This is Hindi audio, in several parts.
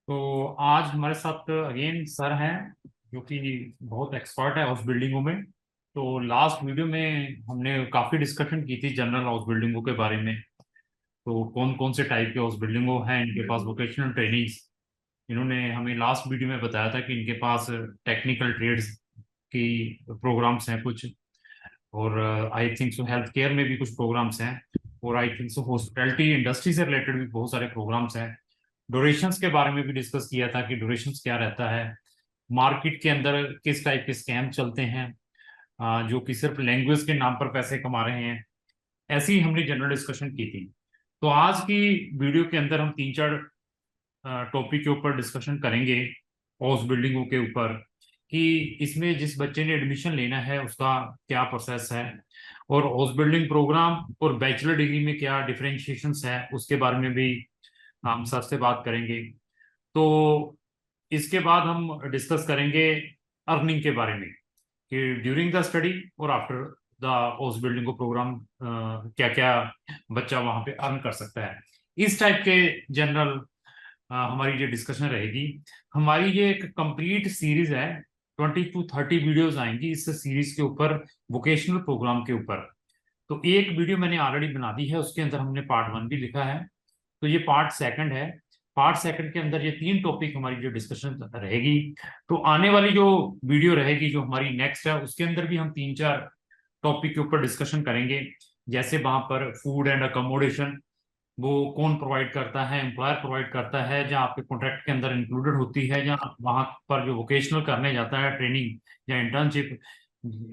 तो आज हमारे साथ अगेन सर हैं जो कि बहुत एक्सपर्ट है हाउस बिल्डिंगों में। तो लास्ट वीडियो में हमने काफ़ी डिस्कशन की थी जनरल हाउस बिल्डिंगों के बारे में। तो कौन कौन से टाइप के हाउस बिल्डिंगों हैं, इनके पास वोकेशनल ट्रेनिंग्स, इन्होंने हमें लास्ट वीडियो में बताया था कि इनके पास टेक्निकल ट्रेड्स की प्रोग्राम्स हैं कुछ। और I think so health care में भी कुछ प्रोग्राम्स हैं। और I think so hospitality industry से रिलेटेड भी बहुत सारे प्रोग्राम्स हैं। ड्यूरेशंस के बारे में भी डिस्कस किया था कि ड्यूरेशंस क्या रहता है, मार्केट के अंदर किस टाइप के स्कैम चलते हैं, जो कि सिर्फ लैंग्वेज के नाम पर पैसे कमा रहे हैं। ऐसी ही हमने जनरल डिस्कशन की थी। तो आज की वीडियो के अंदर हम तीन चार टॉपिक के ऊपर डिस्कशन करेंगे हाउस बिल्डिंगों के ऊपर, कि इसमें जिस बच्चे ने एडमिशन लेना है उसका क्या प्रोसेस है, और हाउस बिल्डिंग प्रोग्राम और बैचलर डिग्री में क्या डिफरेंशिएशंस है उसके बारे में भी हम सर से बात करेंगे। तो इसके बाद हम डिस्कस करेंगे अर्निंग के बारे में, कि ड्यूरिंग द स्टडी और आफ्टर द हाउस बिल्डिंग को प्रोग्राम क्या क्या बच्चा वहां पे अर्न कर सकता है। इस टाइप के जनरल हमारी ये डिस्कशन रहेगी। हमारी ये एक कंप्लीट सीरीज है, 20 to 30 वीडियोस आएंगी इस सीरीज के ऊपर, वोकेशनल प्रोग्राम के ऊपर। तो एक वीडियो मैंने ऑलरेडी बना दी है, उसके अंदर हमने पार्ट 1 भी लिखा है। तो ये पार्ट 2 है। पार्ट 2 के अंदर ये 3 टॉपिक हमारी जो डिस्कशन रहेगी। तो आने वाली जो वीडियो रहेगी जो हमारी नेक्स्ट है, उसके अंदर भी हम 3 4 टॉपिक के ऊपर डिस्कशन करेंगे। जैसे वहां पर फूड एंड अकोमोडेशन वो कौन प्रोवाइड करता है, एम्प्लॉयर प्रोवाइड करता है, जहाँ आपके कॉन्ट्रैक्ट के अंदर इंक्लूडेड होती है, जहाँ वहां पर जो वोकेशनल करने जाता है ट्रेनिंग या इंटर्नशिप,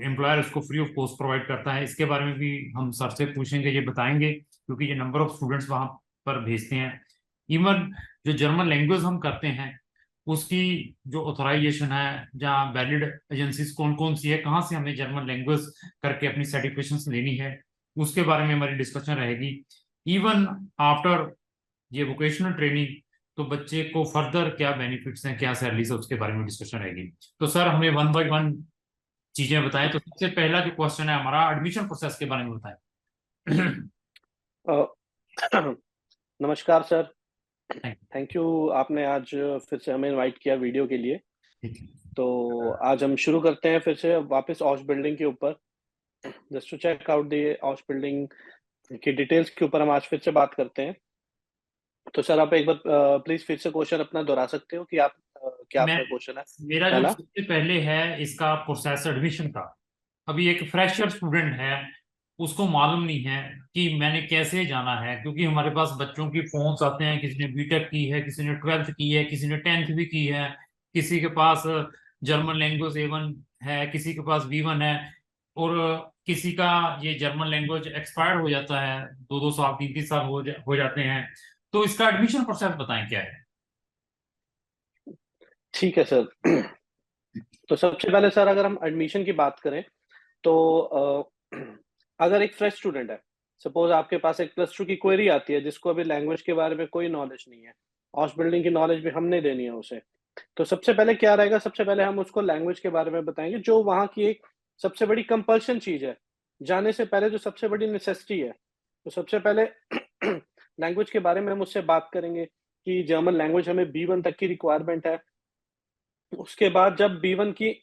एम्प्लॉयर उसको फ्री ऑफ कॉस्ट प्रोवाइड करता है। इसके बारे में भी हम सर से पूछेंगे, ये बताएंगे, क्योंकि ये नंबर ऑफ स्टूडेंट्स वहां पर भेजते हैं। इवन जो जर्मन लैंग्वेज हम करते हैं उसकी जो ऑथराइजेशन है, जहाँ वैलिड एजेंसीज कौन कौन सी है, कहाँ से हमें जर्मन लैंग्वेज करके अपनी सर्टिफिकेशन लेनी है, उसके बारे में हमारी डिस्कशन रहेगी। इवन आफ्टर ये वोकेशनल ट्रेनिंग, तो बच्चे को फर्दर क्या बेनिफिट्स हैं, क्या सैलरीज है, उसके बारे में डिस्कशन रहेगी। तो सर हमें 1 बाय 1 चीजें बताएं। तो सबसे पहला जो क्वेश्चन है हमारा, एडमिशन प्रोसेस के बारे में बताएं। अ, नमस्कार सर। थैंक थैंक यू, आपने आज फिर से हमें इनवाइट किया वीडियो के लिए। यू। तो आज हम शुरू करते हैं फिर से वापस हाउस बिल्डिंग के ऊपर। Just to check out the house building की डिटेल्स के ऊपर हम आज फिर से बात करते हैं। तो सर आप एक बार प्लीज फिर से क्वेश्चन अपना दोहरा सकते हो कि आप क्या मैं आपका क्वेश्चन है मेरा जो पहला। सबसे पहले है इसका प्रोसेस एडमिशन का। अभी एक फ्रेशर स्टूडेंट है, उसको मालूम नहीं है कि मैंने कैसे जाना है, क्योंकि हमारे पास बच्चों की फोन्स आते हैं, किसी ने बीटेक की है, किसी ने 12th की है, किसी ने 10th भी की है, किसी के पास जर्मन लैंग्वेज A1 है, किसी के पास B1 है, और किसी का ये जर्मन लैंग्वेज एक्सपायर्ड हो जाता है, 2 2 साल 3 3 साल हो जाते हैं। तो इसका एडमिशन प्रोसेस बताएं क्या है। ठीक है सर। तो सबसे पहले सर अगर हम एडमिशन की बात करें तो अगर एक फ्रेश स्टूडेंट है, सपोज आपके पास एक प्लस टू की क्वेरी आती है जिसको अभी लैंग्वेज के बारे में कोई नॉलेज नहीं है, हाउस बिल्डिंग की नॉलेज भी हमने देनी है उसे। तो सबसे पहले क्या रहेगा, सबसे पहले हम उसको लैंग्वेज के बारे में बताएंगे जो वहाँ की एक सबसे बड़ी कंपल्शन चीज है। जाने से पहले जो सबसे बड़ी नेसेसिटी है, तो सबसे पहले लैंग्वेज के बारे में हम उससे बात करेंगे कि जर्मन लैंग्वेज हमें B1 तक की रिक्वायरमेंट है। उसके बाद जब B1 की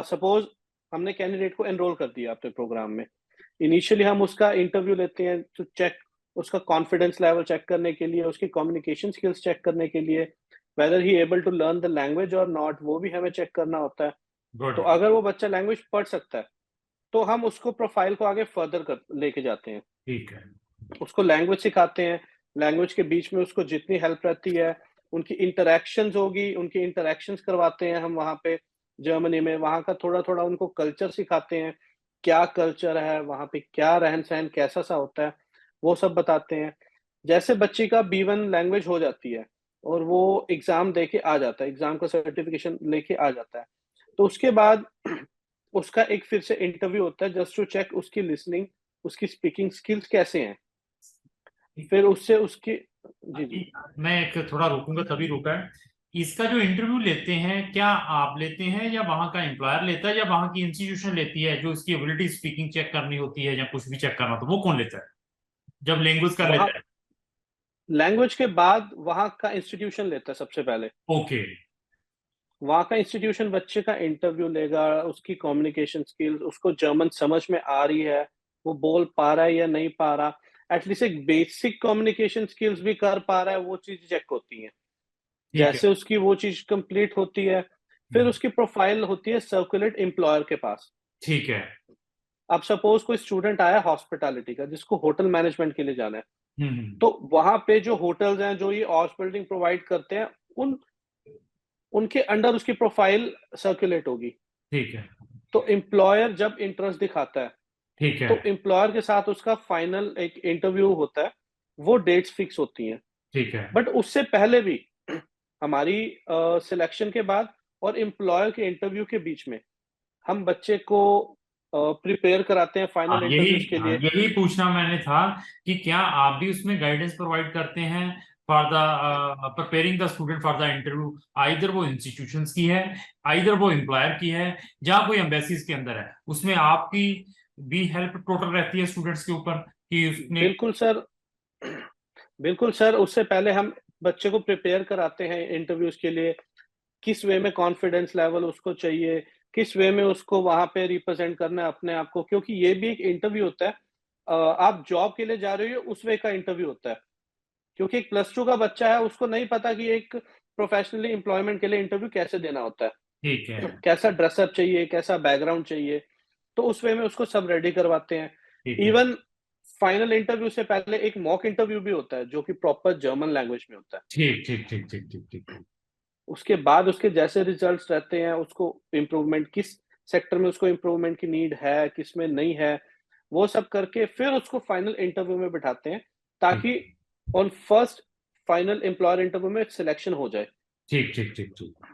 सपोज हमने कैंडिडेट को एनरोल कर दिया अपने प्रोग्राम में, इनिशियली हम उसका इंटरव्यू लेते हैं टू चेक उसका कॉन्फिडेंस लेवल चेक करने के लिए, उसकी कम्युनिकेशन स्किल्स चेक करने के लिए, whether he able to learn the language और नॉट, वो भी हमें चेक करना होता है। तो गुड। अगर वो बच्चा लैंग्वेज पढ़ सकता है तो हम उसको प्रोफाइल को आगे फर्दर कर लेके जाते हैं, ठीक है। उसको लैंग्वेज सिखाते हैं। लैंग्वेज के बीच में उसको जितनी हेल्प रहती है, उनकी इंटरैक्शंस होगी, उनकी इंटरैक्शंस करवाते हैं हम वहाँ पे जर्मनी में, वहाँ का थोड़ा-थोड़ा उनको कल्चर सिखाते हैं, क्या कल्चर है, वहाँ पे क्या रहन-सहन कैसा-सा होता है, वो सब बताते हैं। जैसे बच्चे का B1 लैंग्वेज हो जाती है और वो एग्ज़ाम दे के आ जाता है, एग्ज़ाम का सर्टिफ़िकेशन लेके आ जाता है, तो उसके बाद उसका एक फिर से इंटरव्यू होता है जस्ट टू चेक उसकी लिसनिंग, उसकी स्पीकिंग स्किल्स कैसे हैं। फिर उससे उसकी जी, जी। मैं एक थोड़ा रोकूंगा, तभी रोका है। इसका जो इंटरव्यू लेते हैं, क्या आप लेते हैं या वहां का एम्प्लॉयर लेता है या वहां की इंस्टीट्यूशन लेती है, जो इसकी एबिलिटी स्पीकिंग चेक करनी होती है या कुछ भी चेक करना, तो वो कौन लेता है जब लैंग्वेज का वहाँ लेता है। लैंग्वेज के बाद वहाँ का इंस्टीट्यूशन लेता है सबसे पहले। ओके। वहाँ का इंस्टीट्यूशन बच्चे का इंटरव्यू लेगा, उसकी कम्युनिकेशन स्किल्स, उसको जर्मन समझ में आ रही है, वो बोल पा रहा है या नहीं पा रहा, एटलीस्ट एक बेसिक कम्युनिकेशन स्किल्स भी कर पा रहा है, वो चीज़ चेक होती हैं। ठीक है। जैसे उसकी वो चीज़ कंप्लीट होती है, फिर उसकी प्रोफाइल होती है सर्कुलेट एम्प्लॉयर के पास। ठीक है। अब सपोज़ कोई स्टूडेंट आया हॉस्पिटैलिटी का, जिसको होटल मैनेजमेंट के लिए जाना है, हम्म। तो वहाँ पे जो होटल्स हैं, जो ये हाउस बिल्डिंग प्रोवाइड करते हैं, उन उनके अंडर उसकी प्रोफाइल सर्कुलेट होगी। ठीक है। तो एम्प्लॉयर जब इंटरेस्ट दिखाता है, ठीक है। तो एम्प्लॉयर के साथ उसका फाइनल एक इंटरव्यू होता है, वो डेट्स फिक्स होती हैं। ठीक है। बट उससे पहले भी हमारी सिलेक्शन के बाद और एम्प्लॉयर के इंटरव्यू के बीच में हम बच्चे को प्रिपेयर कराते हैं हाँ, फाइनल यही इंटरव्यूज के हाँ, लिए। यही पूछना मैंने था कि क्या आप भी उसमें गाइडेंस प्रोवाइड करते हैं for the preparing the student for the interview, either वो इंस्टीट्यूशंस की है, आइदर वो एम्प्लॉयर की है, जहाँ कोई एम्बेसीज के अंदर है, उसमें आपकी भी हेल्प टोटल रहती है स्टूडेंट्स के ऊपर कि उसने। बिल्कुल सर। बिल्कुल सर, उससे पहले हम बच्चे को प्रिपेयर कराते हैं इंटरव्यूज के लिए, किस वे में कॉन्फिडेंस लेवल उसको चाहिए, किस वे में उसको वहाँ पे रिप्रेजेंट करना है अपने आप को, क्योंकि ये भी एक इंटरव्यू होता है। आप जॉब के लिए जा रहे हो, उस वे का इंटरव्यू होता है। क्योंकि एक +2 का बच्चा है, उसको नहीं पता कि एक प्रोफेशनली एम्प्लॉयमेंट के लिए इंटरव्यू कैसे देना होता है। ठीक है। कैसा ड्रेसअप चाहिए, कैसा बैकग्राउंड चाहिए, तो उस वे में उसको सब रेडी करवाते हैं। ठीक है। इवन फाइनल इंटरव्यू से पहले एक मॉक इंटरव्यू भी होता है, जो कि प्रॉपर जर्मन लैंग्वेज में होता है। ठीक ठीक ठीक ठीक ठीक ठीक। उसके बाद उसके जैसे रिजल्ट्स रहते हैं, उसको इम्प्रूवमेंट किस सेक्टर में उसको इम्प्रूवमेंट की नीड है, किसमें नहीं है, वो सब करके फिर उसको फाइनल इंटरव्यू में बिठाते हैं, ठीक ताकि on first final employer interview में सिलेक्शन हो जाए। ठीक ठीक ठीक ठीक।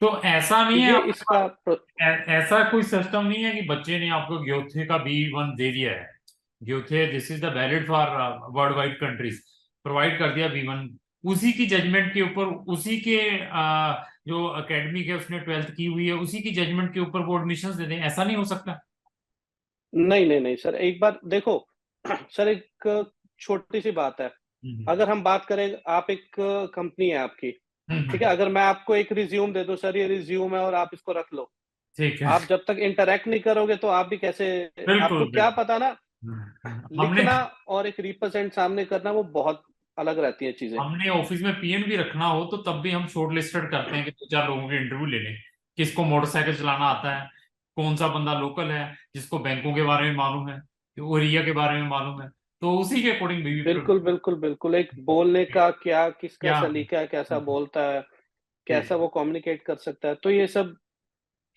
तो ऐसा तो नहीं है ये आपके इसका ऐसा कोई सिस्टम नहीं है कि बच्चे ने आपको ग्योथे का B1 दे दिया है, Goethe this is the valid for worldwide countries, provide कर दिया B1, उसी की जजमेंट के ऊपर, उसी के जो एकेडमिक है उसने 12th की हुई है, उसी की जजमेंट के ऊपर वो एडमिशन दे दें, ऐसा नहीं हो सकता? नहीं, नहीं, नहीं सर, एक बार देखो सर, एक छोटी-सी बात है। हम्म। अगर हम बात करें, आप एक कंपनी है आपकी, ठीक है? हम्म। अगर मैं आपको एक रिज़्यूम दे दूँ, सर ये रिज़्यूम है और आप इसको रख लो। ठीक है। आप जब तक इंटरैक्ट नहीं करोगे तो आप भी कैसे, आपको बिल्कुल क्या बिल्कुल। पता ना, हमने लिखना और एक रिप्रेजेंट सामने करना वो बहुत अलग रहती हैं चीज़ें। हमने ऑफिस में पीएन भी रखना हो तो तब भी हम शॉर्ट लिस्टेड करते हैं कि 2-4 लोगों के इंटरव्यू ले लें, किसको मोटरसाइकिल चलाना आता है, कौन सा बंदा लोकल है, जिसको बैंकों के बारे में मालूम है, एरिया के बारे में मालूम है, तो उसी के अकॉर्डिंग भी बिल्कुल, बिल्कुल, बिल्कुल, एक बोलने का क्या किसका क्या। सलीका है, कैसा बोलता है, ठीक कैसा वो कम्युनिकेट कर सकता है, तो ये सब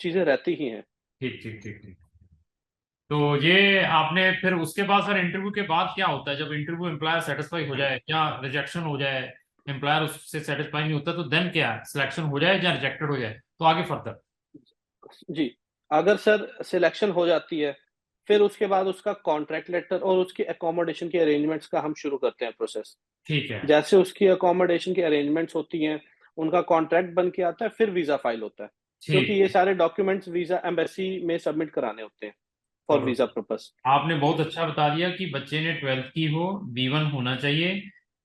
चीज़ें रहती ही हैं। ठीक ठीक ठीक ठीक। तो ये आपने फिर उसके बाद सर इंटरव्यू के बाद क्या होता है, जब इंटरव्यू एम्प्लॉयर सेटिस्फाई हो जाए या रिजेक्शन हो जाए, एम्प्लॉयर उससे सेटिस्फाई नहीं होता, तो देन क्या, सिलेक्शन हो जाए या रिजेक्टेड हो जाए, तो आगे फर्दर? जी, अगर सर सिलेक्शन हो जाती है, फिर उसके बाद उसका कॉन्ट्रैक्ट लेटर और उसकी अकोमोडेशन के अरेंजमेंट्स का हम शुरू करते हैं प्रोसेस। ठीक है। जैसे उसकी अकोमोडेशन की अरेंजमेंट्स होती हैं, उनका कॉन्ट्रैक्ट बन के आता है, फिर वीज़ा फाइल होता है। क्योंकि ठीक। ये सारे डॉक्यूमेंट्स वीज़ा एम्बेसी में सबमिट कराने होते हैं फॉर चलो, वीज़ा पर्पस। आपने बहुत अच्छा बता दिया कि बच्चे ने 12th की हो, B1 होना चाहिए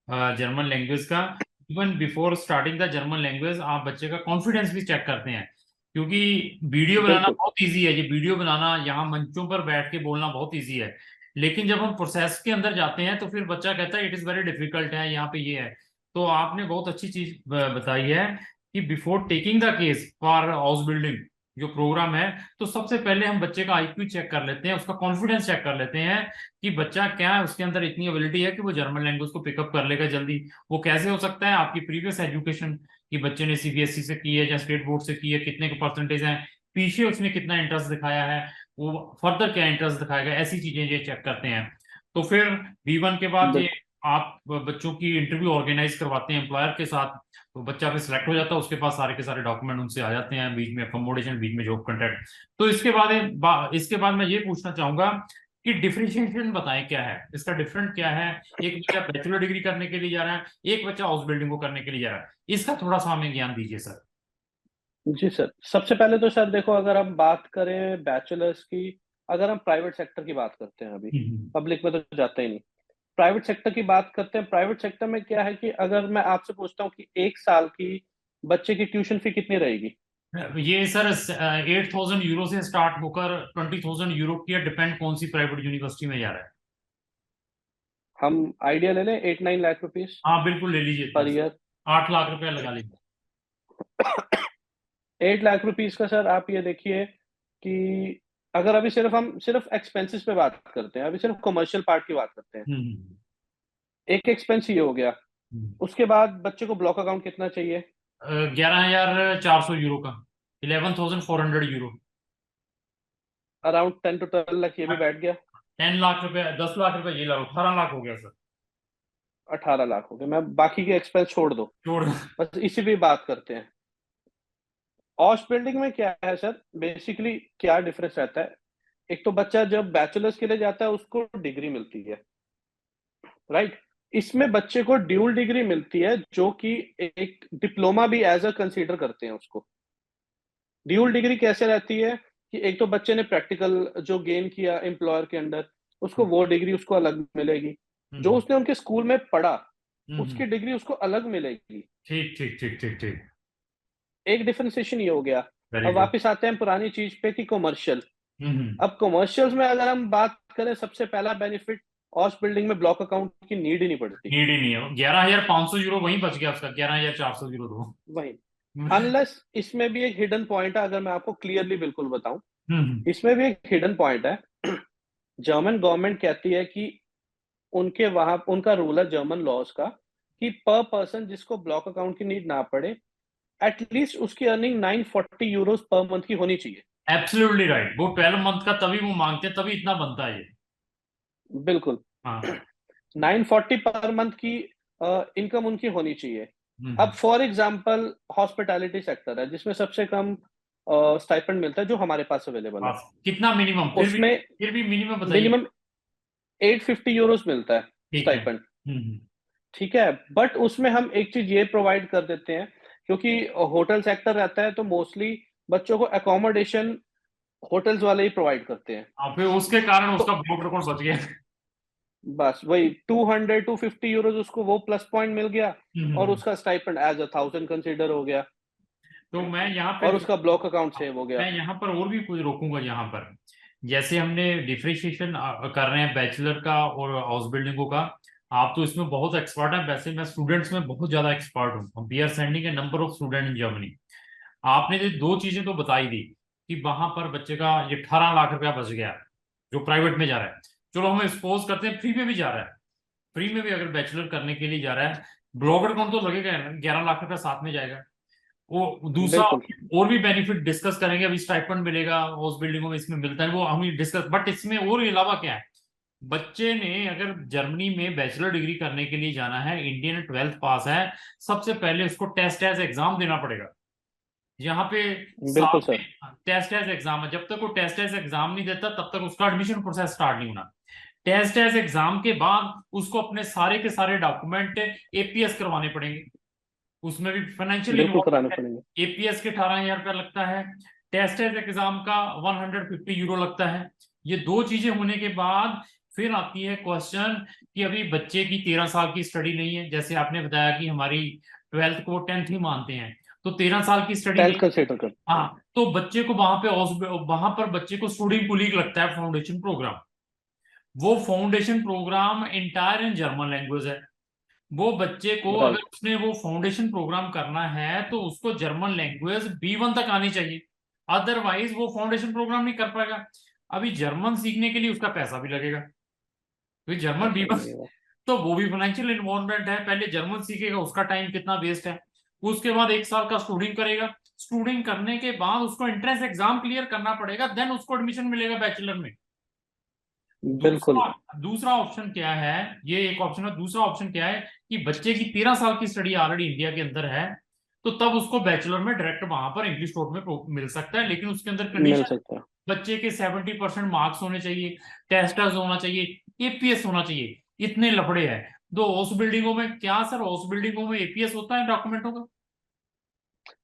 जर्मन लैंग्वेज का। Even before starting the German language आप बच्चे का कॉन्फिडेंस भी चेक करते हैं, क्योंकि वीडियो बनाना बिल्कुल, बहुत इजी है, ये वीडियो बनाना, यहाँ मंचों पर बैठ के बोलना बहुत इजी है, लेकिन जब हम प्रोसेस के अंदर जाते हैं तो फिर बच्चा कहता है इट इज़ वेरी डिफिकल्ट है, यहाँ पे ये है। तो आपने बहुत अच्छी चीज बताई है कि before taking the case for house building जो प्रोग्राम है, तो सबसे पहले हम बच्चे का आईक्यू चेक कर लेते हैं, उसका कॉन्फिडेंस चेक कर लेते हैं कि बच्चा क्या है, उसके अंदर इतनी एबिलिटी है कि वो जर्मन लैंग्वेज को पिकअप कर लेगा जल्दी। वो कैसे हो सकता है, आपकी प्रीवियस एजुकेशन, कि बच्चे ने सीबीएसई से की है या स्टेट बोर्ड से की है, कितने के परसेंटेज हैं, पीछे उसने कितना इंटरेस्ट दिखाया है, वो फर्दर क्या इंटरेस्ट दिखाएगा, ऐसी चीजें ये चेक करते हैं। तो फिर B1 के बाद ये बिल्कुल, आप बच्चों की इंटरव्यू ऑर्गेनाइज करवाते हैं एम्प्लॉयर के साथ, तो बच्चा फिर सिलेक्ट हो जाता है, उसके पास सारे के सारे डॉक्यूमेंट उनसे आ जाते हैं, बीच में अकोमोडेशन, बीच में जॉब कंट्रैक्ट। तो इसके बाद मैं ये पूछना चाहूंगा कि डिफरेंशिएशन बताएं क्या है, इसका डिफरेंट क्या है, एक बच्चा बैचलर डिग्री करने के लिए जा रहा है, एक बच्चा हाउस बिल्डिंग को करने के लिए जा रहा है, इसका थोड़ा सा हमें ज्ञान दीजिए सर। जी सर। सबसे पहले तो सर देखो, अगर हम बात करें बैचलर्स की, अगर हम प्राइवेट सेक्टर की बात करते हैं अभी, हम्म। पब्लिक में तो जाता ही नहीं। प्राइवेट सेक्टर की बात करते हैं। प्राइवेट सेक्टर में क्या है कि अगर मैं आपसे पूछता हूँ कि 1 साल की बच्चे की ट्यूशन फी कितनी रहेगी? ये सर 8,000 यूरो से स्टार्ट होकर 20,000 यूरो की, डिपेंड कौन सी प्राइवेट यूनिवर्सिटी में जा रहा है। हम आइडिया ले लें 8-9 लाख रुपीज हाँ बिल्कुल ले लीजिए इतना। Per year. 8 लाख रुपया लगा लीजिए। 8 लाख रुपीज का सर आप ये देखिए कि अगर अभी हम सिर्फ एक्सपेंसेस पे बात करते हैं, अभी सिर्फ कमर्शियल पार्ट की बात करते हैं, हम्म। एक एक्सपेंस ये हो गया। हम्म। उसके बाद बच्चे को ब्लॉक अकाउंट कितना चाहिए? 11,400 यूरो का, 11,400 यूरो। अराउंड 10 to 12 लाख ये भी बैठ गया। 10 लाख रुपया, 10 लाख रुपया ये लो, 18 लाख हो गया सर। 18 लाख हो गए। मैं बाकी के एक्सपेंस छोड़ दो, छोड़। बस इसी पे बात करते हैं। ऑश बिल्डिंग में क्या है सर, बेसिकली क्या डिफरेंस रहता है? एक तो बच्चा जब बैचलर्स के लिए जाता है उसको डिग्री मिलती है, राइट? इसमें बच्चे को ड्यूल डिग्री मिलती है, जो कि एक डिप्लोमा भी एज अ कंसीडर करते हैं उसको। ड्यूल डिग्री कैसे रहती है कि एक तो बच्चे ने प्रैक्टिकल जो गेन किया एम्प्लॉयर के अंडर, उसको वो डिग्री उसको अलग मिलेगी। जो हम्म। उसने उनके स्कूल में पढ़ा, हम्म। उसकी डिग्री उसको अलग मिलेगी। ठीक ठीक ठीक ठीक ठीक। एक डिफरेंशिएशन ये हो गया। वेरी अब गुड। वापस आते हैं पुरानी चीज पे कि कमर्शियल। हम्म। अब कमर्शियल्स में अगर हम बात करें, सबसे पहला बेनिफिट, ऑस बिल्डिंग में ब्लॉक अकाउंट की नीड ही नहीं पड़ती। नीड ही नहीं है, 11,500 यूरो वहीं बच गया उसका, 11,400 यूरो दो। वही, हम्म। अनलेस इसमें भी एक हिडन पॉइंट है, अगर मैं आपको क्लियरली बिल्कुल बताऊं, हम्म। इसमें भी एक हिडन पॉइंट है। जर्मन गवर्नमेंट कहती है कि उनके वहां उनका रूल है जर्मन लॉज का कि पर पर्सन जिसको ब्लॉक अकाउंट की नीड ना पड़े, एटलीस्ट उसकी अर्निंग 940 यूरोस पर मंथ की होनी चाहिए। एब्सोल्युटली राइट, वो 12 मंथ का तभी वो मांगते हैं, तभी इतना बनता है ये। बिल्कुल। हाँ। 940 पर मंथ की इनकम उनकी होनी चाहिए। अब हम्म। फॉर एग्जांपल हॉस्पिटैलिटी सेक्टर है जिसमें सबसे कम स्टाइपेंड मिलता है, जो हमारे पास अवेलेबल है। बस कितना मिनिमम, उसमें फिर भी मिनिमम बताइए। मिनिमम 850 यूरोस मिलता है ठीक है। स्टाइपेंड। हम्म। ठीक है, बट उसमें हम एक चीज ये प्रोवाइड कर देते हैं, क्योंकि होटल सेक्टर रहता है तो मोस्टली बच्चों को अकोमोडेशन होटल्स वाले ही प्रोवाइड करते हैं। और फिर उसके कारण तो उसका ब्लॉक रिकॉर्ड बच गया। बस वही 200-250 यूरोस उसको वो प्लस पॉइंट मिल गया, और हम्म। उसका स्टाइपेंड एज 1000 कंसिडर हो गया, तो मैं यहाँ पे और उसका ब्लॉक अकाउंट सेव हो गया। मैं यहाँ पर और भी कुछ रोकूंगा यहाँ पर। जैसे हमने डिफरेंशिएशन कर रहे हैं बैचलर का और हाउस बिल्डिंगों का। आप तो इसमें बहुत एक्सपर्ट हैं, वैसे मैं स्टूडेंट्स में बहुत ज्यादा एक्सपर्ट हूँ। We are sending a number of student in Germany. आपने जो दो चीजें तो बताई दी कि वहां पर बच्चे का ये 18 लाख रुपया बच गया जो प्राइवेट में जा रहा है। चलो हम सपोज करते हैं फ्री में भी जा रहा है, फ्री में भी अगर बैचलर करने के लिए जा रहा है, ब्लॉगर कौन तो लगेगा, 11 लाख रुपया साथ में जाएगा। वो दूसरा बिल्कुल और भी बेनिफिट डिस्कस करेंगे, अभी स्टाइपेंड मिलेगा हाउस बिल्डिंगों में, इसमें मिलता है वो हम डिस्कस, बट इसमें और अलावा क्या है। बच्चे ने अगर जर्मनी में बैचलर डिग्री करने के लिए जाना है, इंडियन 12th पास है, सबसे पहले उसको टेस्ट एज एग्जाम देना पड़ेगा। यहाँ पे बिल्कुल साथ में सर। टेस्ट एज एग्जाम है, जब तक वो टेस्ट एज एग्जाम नहीं देता तब तक उसका एडमिशन प्रोसेस स्टार्ट नहीं होना। टेस्ट एज एग्जाम के बाद उसको अपने सारे के सारे डॉक्यूमेंट एपीएस करवाने पड़ेंगे, उसमें भी फाइनेंशियल बिल्कुल कराने इन्वॉल्वमेंट है। पड़ेंगे। एपीएस के 18,000 रुपया लगता है, टेस्ट एज एग्जाम का 150 यूरो लगता है। ये दो चीजें होने के बाद फिर आती है क्वेश्चन कि अभी बच्चे की 13 साल की स्टडी नहीं है, जैसे आपने बताया कि हमारी 12th को 10th ही मानते हैं, तो 13 साल की स्टडी 10th नहीं। कंसिडर कर। हाँ, तो बच्चे को वहां पर बच्चे को स्टूडिंग कुलीग लगता है फाउंडेशन प्रोग्राम। वो foundation programme entire in German language है। वो बच्चे को अगर राइट। उसने वो फाउंडेशन प्रोग्राम करना है तो उसको जर्मन लैंग्वेज B1 तक आनी चाहिए, अदरवाइज वो फाउंडेशन प्रोग्राम नहीं कर पाएगा। अभी जर्मन सीखने के लिए उसका पैसा भी लगेगा, तो जर्मन पैसा भी B1, लगेगा। तो वो भी फाइनेंशियल इन्वॉल्वमेंट है। पहले जर्मन सीखेगा, उसका टाइम कितना वेस्ट है। उसके बाद 1 साल का स्टूडिंग करेगा, स्टूडिंग करने के बाद उसको एंट्रेंस एग्जाम क्लियर करना पड़ेगा, देन उसको एडमिशन मिलेगा बैचलर में। बिल्कुल। दूसरा दूसरा ऑप्शन क्या है, ये एक ऑप्शन है, दूसरा ऑप्शन क्या है कि बच्चे की 13 साल की स्टडी ऑलरेडी इंडिया के अंदर है, तो तब उसको बैचलर में डायरेक्ट वहां पर इंग्लिश कोर्ट में मिल सकता है, लेकिन उसके अंदर मिल कंडीशन, सकता है। बच्चे के 70% मार्क्स होने चाहिए, टेस्टर्स होना चाहिए, एपीएस होना चाहिए। इतने लफड़े हैं। दो हाउस बिल्डिंगों में क्या सर, हाउस बिल्डिंगों में एपीएस होता है डॉक्यूमेंटों का?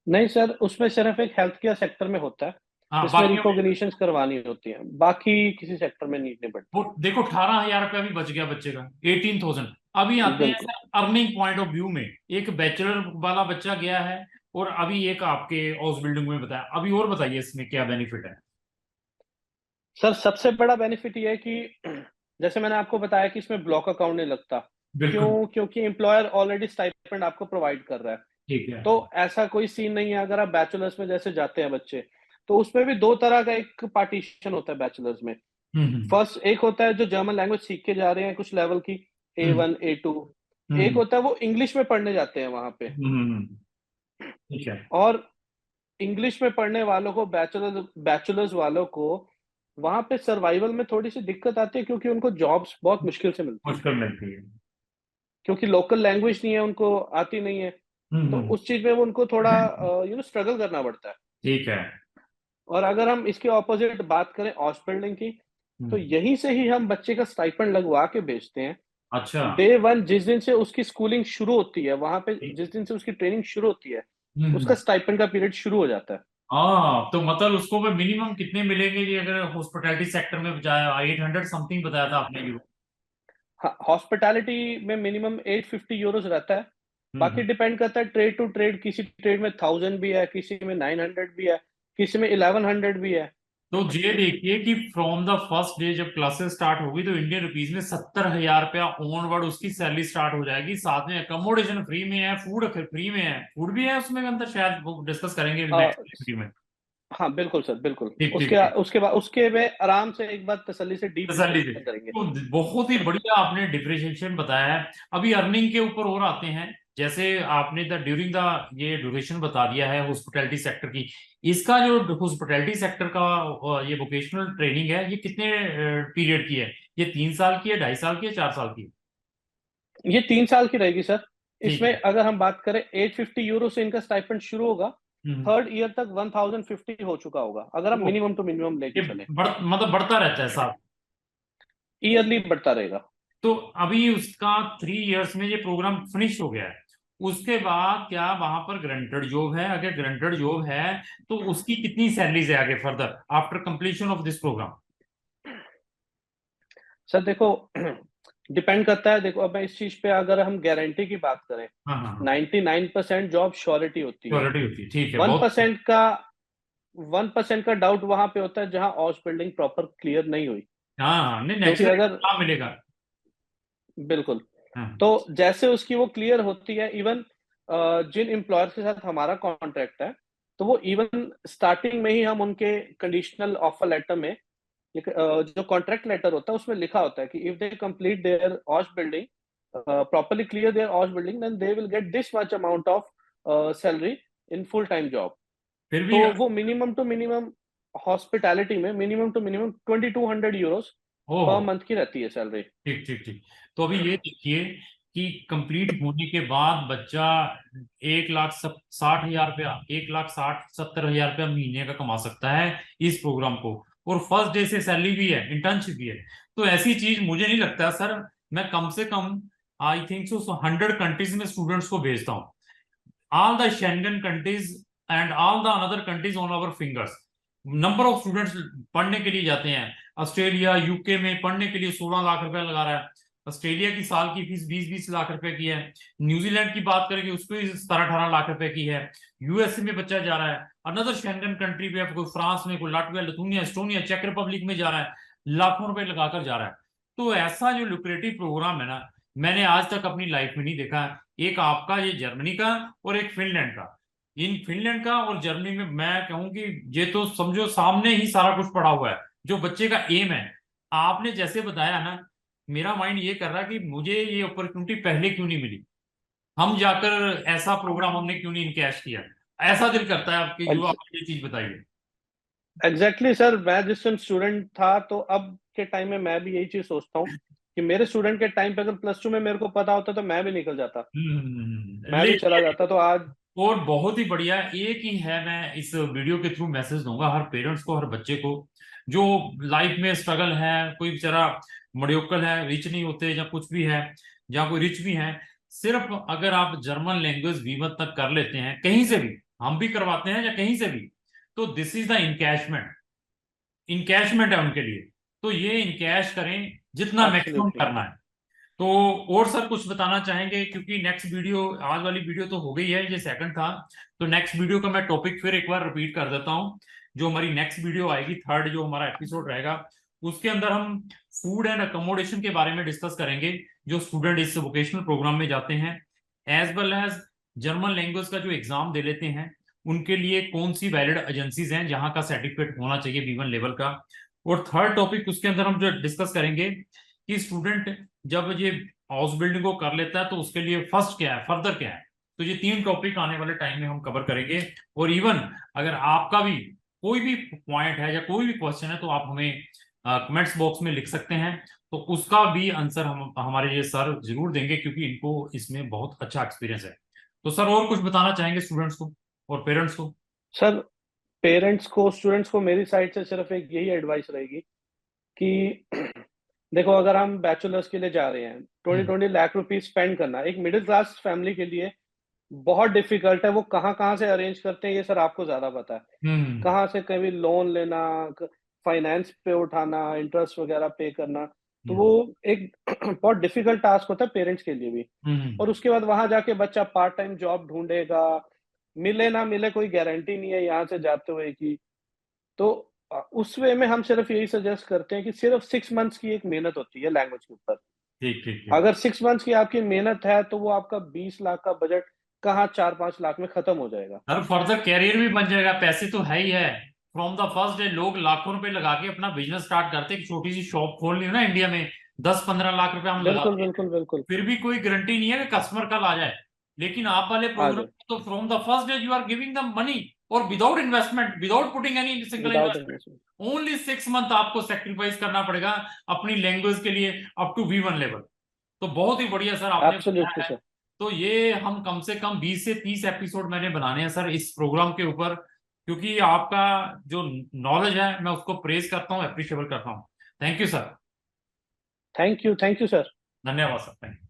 नहीं सर, उसमें सिर्फ एक हेल्थ केयर सेक्टर में होता है। हाँ, इसमें बाकी रिकॉग्निशन करवानी होती है, बाकी किसी सेक्टर में नीड नहीं वो पड़ती। देखो 18,000 रुपया भी बच गया बच्चे का, 18,000। अभी आते हैं बिल्कुल अर्निंग पॉइंट ऑफ व्यू में। एक बैचलर वाला बच्चा गया है, और अभी एक आपके हाउस बिल्डिंग में बताया, अभी और बताइए इसमें क्या बेनिफिट है। सर, सबसे बड़ा बेनिफिट ये है कि जैसे मैंने आपको बताया कि इसमें ब्लॉक अकाउंट नहीं लगता। बिल्कुल। क्यों? क्योंकि एम्प्लॉयर ऑलरेडी स्टाइपेंड आपको प्रोवाइड कर रहा है। ठीक है। तो ऐसा कोई सीन नहीं है। अगर आप बैचलर्स में जैसे जाते हैं बच्चे, तो उसमें भी 2 तरह का एक पार्टीशन होता है बैचलर्स में। हम्म। फर्स्ट एक होता है जो जर्मन लैंग्वेज सीख के जा रहे हैं कुछ लेवल की, हम्म। A1, A2। एक हम्म। होता है वो इंग्लिश में पढ़ने जाते हैं वहाँ पे। हम्म। ठीक है। और इंग्लिश में पढ़ने वालों को, बैचलर्स वालों को वहाँ पे सर्वाइवल में थोड़ी-सी दिक्कत आती है, क्योंकि उनको जॉब्स बहुत मुश्किल से मिलती है। मुश्किल मिलती है। क्योंकि लोकल लैंग्वेज नहीं है, उनको आती नहीं है। तो हम्म। उस चीज़ में वो उनको थोड़ा स्ट्रगल करना पड़ता है। ठीक है। और अगर हम इसके ऑपोजिट बात करें ऑस बिल्डिंग की, तो हम्म। यहीं से ही हम बच्चे का स्टाइपेंड लगवा के भेजते हैं। अच्छा। डे 1 जिस दिन से उसकी स्कूलिंग शुरू होती है, वहाँ पे ठीक। जिस दिन से उसकी ट्रेनिंग शुरू होती है, उसका हम्म। स्टाइपेंड का पीरियड शुरू हो जाता है। हाँ, तो मतलब उसको भी मिनिमम कितने मिलेंगे जी, अगर हॉस्पिटैलिटी सेक्टर में जाए? 800 समथिंग बताया था आपने यूरो। हाँ, हॉस्पिटैलिटी में मिनिमम 850 यूरोज़ रहता है। बाकी हम्म। डिपेंड करता है ट्रेड टू ट्रेड, किसी ट्रेड में 1000 भी है, किसी में 900 भी है, किसी में 1100 भी है। तो ये देखिए कि फ्रॉम द फर्स्ट डे जब क्लासेस स्टार्ट होगी तो इंडियन रुपीज में 70,000 रुपया ऑनवर्ड उसकी सैलरी स्टार्ट हो जाएगी। साथ में अकोमोडेशन फ्री में है, फूड फ्री में है, फूड भी है उसमें अंदर, शायद वो डिस्कस करेंगे अ, नेक्स्ट एक्टिविटी में। हाँ, बिल्कुल सर, बिल्कुल। ठीक ठीक उसके ठीक। उसके बाद उसके में आराम से एक बार तसल्ली से डीप तसल्ली से। डिस्कशन करेंगे। तो बहुत ही बढ़िया आपने डिफरेंशिएशन बताया है। अभी अर्निंग के ऊपर और आते हैं। जैसे आपने द ड्यूरिंग द ये ड्यूरेशन बता दिया है हॉस्पिटैलिटी सेक्टर की। इसका जो हॉस्पिटैलिटी सेक्टर का ये वोकेशनल ट्रेनिंग है, ये कितने पीरियड की है? ये 3 साल की है, 2.5 साल की है, 4 साल की है? ये 3 साल की रहेगी सर। ठीक इसमें है। अगर हम बात करें 850 यूरो से इनका स्टाइपेंड शुरू होगा। हम्म। थर्ड ईयर तक 1050 हो चुका होगा, अगर हम तो मिनिमम टू मिनिमम लेके ये चलें। मतलब बढ़ता रहता है साहब। ईयरली बढ़ता रहेगा। तो अभी उसका 3 इयर्स में ये प्रोग्राम फिनिश हो गया है, उसके बाद क्या वहां पर ग्रंटेड जॉब है? अगर ग्रंटेड जॉब है तो उसकी कितनी सैलरीज है आगे further after completion of this program? Sir देखो, डिपेंड करता है। देखो, अब मैं इस चीज पे अगर हम गारंटी की बात करें, हाँ हाँ हाँ। 99% जॉब श्योरिटी होती है। श्योरिटी होती है, ठीक है, वन बहुत। परसेंट का 1% का डाउट वहां पे होता है जहां ऑस बिल्डिंग प्रॉपर क्लियर नहीं हुई। हाँ हाँ, नहीं क्योंकि नेचुरली अगर काम मिलेगा। बिल्कुल, हाँ। तो जैसे उसकी वो क्लियर होती है, इवन जिन एम्प्लॉयर के साथ हमारा कॉन्ट्रैक्ट है, तो वो इवन स्टार्टिंग में ही हम उनके कंडीशनल ऑफर लेटर में जो कॉन्ट्रैक्ट लेटर होता है उसमें लिखा होता है कि if they complete their Ausbildung, properly clear their Ausbildung, then they will get this much amount of salary in full time job. फिर तो भी वो मिनिमम टू मिनिमम हॉस्पिटैलिटी में मिनिमम टू मिनिमम 2200 यूरोस ओहो। पर मंथ की रहती है सैलरी। ठीक ठीक ठीक। तो अभी ये देखिए कि कंप्लीट होने के बाद बच्चा 1,60,000 रुपया, 1,60,70,000 रुपया महीने का कमा सकता है इस प्रोग्राम को। और फर्स्ट डे से सैलरी भी है, इंटर्नशिप भी है। तो ऐसी चीज मुझे नहीं लगता सर। मैं कम से कम आई थिंक सो 100 कंट्रीज में स्टूडेंट्स को भेजता हूँ। all the Schengen countries and all the another countries on our fingers। Number of students पढ़ने के लिए जाते हैं। ऑस्ट्रेलिया यूके में पढ़ने के लिए 16 लाख रुपया लगा रहा है। ऑस्ट्रेलिया की साल की फीस 20-20 लाख रुपए की है। न्यूजीलैंड की बात करेंगे उसको 17-18 लाख रुपए की है। यूएसए में बच्चा जा रहा है, अनदर शेंगन कंट्री पे, कोई फ्रांस में, कोई लाटविया, लिथुनिया, एस्टोनिया, चेक रिपब्लिक में जा रहा है, लाखों रुपए लगाकर जा रहा है। तो ऐसा जो लुक्रेटिव प्रोग्राम है ना, मैंने आज तक अपनी लाइफ में नहीं देखा। एक आपका ये जर्मनी का, और एक फिनलैंड का। इन फिनलैंड का और जर्मनी में मैं कहूं कि ये तो समझो सामने ही सारा कुछ पड़ा हुआ है, जो बच्चे का एम है। आपने जैसे बताया ना, मेरा माइंड ये कर रहा है कि मुझे ये अपॉर्चुनिटी पहले क्यों नहीं मिली, हम जाकर ऐसा प्रोग्राम हमने क्यों नहीं इनकैश किया। ऐसा दिल करता है आपकी, जो आपने ये चीज बताई है। एग्जैक्टली सर, मैं जिस टाइम स्टूडेंट था, तो अब के टाइम में मैं भी यही चीज सोचता हूँ कि मेरे स्टूडेंट के टाइम पे अगर प्लस टू में मेरे को पता होता तो मैं भी निकल जाता, मैं भी चला ले। जाता। तो आज और बहुत ही बढ़िया एक ही है, मैं इस वीडियो के थ्रू मैसेज दूंगा हर पेरेंट्स को, हर बच्चे को जो लाइफ में स्ट्रगल है, कोई बेचारा मडियोकल है, रिच नहीं होते, या कुछ भी है, या कोई रिच भी है। सिर्फ अगर आप जर्मन लैंग्वेज वीवन तक कर लेते हैं कहीं से भी, हम भी करवाते हैं या कहीं से भी, तो दिस इज द इनकैशमेंट है उनके लिए। तो ये इनकैश करें जितना मैक्सिमम एब्सोल्युटली। करना है। तो और सर कुछ बताना चाहेंगे, क्योंकि नेक्स्ट वीडियो, आज वाली वीडियो तो हो गई है, ये सेकंड था, तो नेक्स्ट वीडियो का मैं टॉपिक फिर एक बार रिपीट कर देता हूँ। जो हमारी नेक्स्ट वीडियो आएगी, थर्ड जो हमारा एपिसोड रहेगा, उसके अंदर हम फूड एंड अकोमोडेशन के बारे में डिस्कस करेंगे, जो स्टूडेंट इस वोकेशनल प्रोग्राम में जाते हैं, as well as German language का जो एग्जाम दे लेते हैं, उनके लिए कौन सी वैलिड एजेंसीज हैं जहां का सर्टिफिकेट होना चाहिए B1 लेवल का। और थर्ड टॉपिक उसके अंदर हम जो डिस्कस करेंगे कि स्टूडेंट जब ये हाउस बिल्डिंग को कर लेता है तो उसके लिए फर्स्ट क्या है, फर्दर क्या है। तो ये 3 टॉपिक आने वाले टाइम में हम कवर करेंगे। और इवन अगर आपका भी कोई भी पॉइंट है या कोई भी क्वेश्चन है तो आप हमें कमेंट्स बॉक्स में लिख सकते हैं, तो उसका भी आंसर हम हमारे ये सर जरूर देंगे, क्योंकि इनको इसमें बहुत अच्छा एक्सपीरियंस है। तो सर और कुछ बताना चाहेंगे स्टूडेंट्स को और पेरेंट्स को? सर, पेरेंट्स को, स्टूडेंट्स को मेरी साइड से सिर्फ एक यही एडवाइस रहेगी कि देखो, अगर हम बैचलर्स के लिए जा रहे हैं, 20 लाख रुपीज स्पेंड करना एक मिडिल क्लास फैमिली के लिए बहुत डिफिकल्ट है। वो कहाँ से अरेंज करते हैं ये सर आपको ज्यादा पता है। हम्म। कहाँ से कभी लोन लेना, फाइनेंस पे उठाना, इंटरेस्ट वगैरह पे करना, तो वो एक बहुत डिफिकल्ट टास्क होता है पेरेंट्स के लिए भी। हम्म। और उसके बाद वहां जाके बच्चा पार्ट टाइम जॉब ढूंढेगा, मिले ना मिले कोई गारंटी नहीं है यहाँ से जाते हुए की। तो उस वे में हम सिर्फ यही सजेस्ट करते हैं कि सिर्फ 6 मंथ्स की एक मेहनत होती है लैंग्वेज के ऊपर। ठीक ठीक ठीक। अगर 6 मंथ्स की आपकी मेहनत है तो वो आपका 20 लाख का बजट कहाँ 4-5 लाख में खत्म हो जाएगा। सर फर्दर कैरियर भी बन जाएगा, पैसे तो है ही है। फ्रॉम द फर्स्ट डे लोग लाखों रुपए लगा के अपना बिजनेस स्टार्ट करते हैं। एक छोटी सी शॉप खोल ली हो ना इंडिया में, 10-15 लाख रुपए हम बिल्कुल लगाते हैं, बिल्कुल बिल्कुल। फिर भी कोई गारंटी नहीं है कि कस्टमर कल आ जाए। लेकिन आप वाले आ प्रोग्राम जाए तो from the first day you are giving the money, और without investment, without putting any single without investment. Investment. Only 6 month आपको सेक्रीफाइस करना पड़ेगा अपनी लैंग्वेज के लिए, अप टू B1 लेवल। तो बहुत ही बढ़िया सर आपने एब्सोल्युटली बताया है। सर। तो ये हम कम से कम 20 से 30 एपिसोड मैंने बनाने हैं सर इस प्रोग्राम के ऊपर, क्योंकि आपका जो नॉलेज है मैं उसको प्रेज करता हूँ, अप्रिशिएबल करता हूँ। Thank you sir. Thank you sir. धन्यवाद सर, थैंक यू।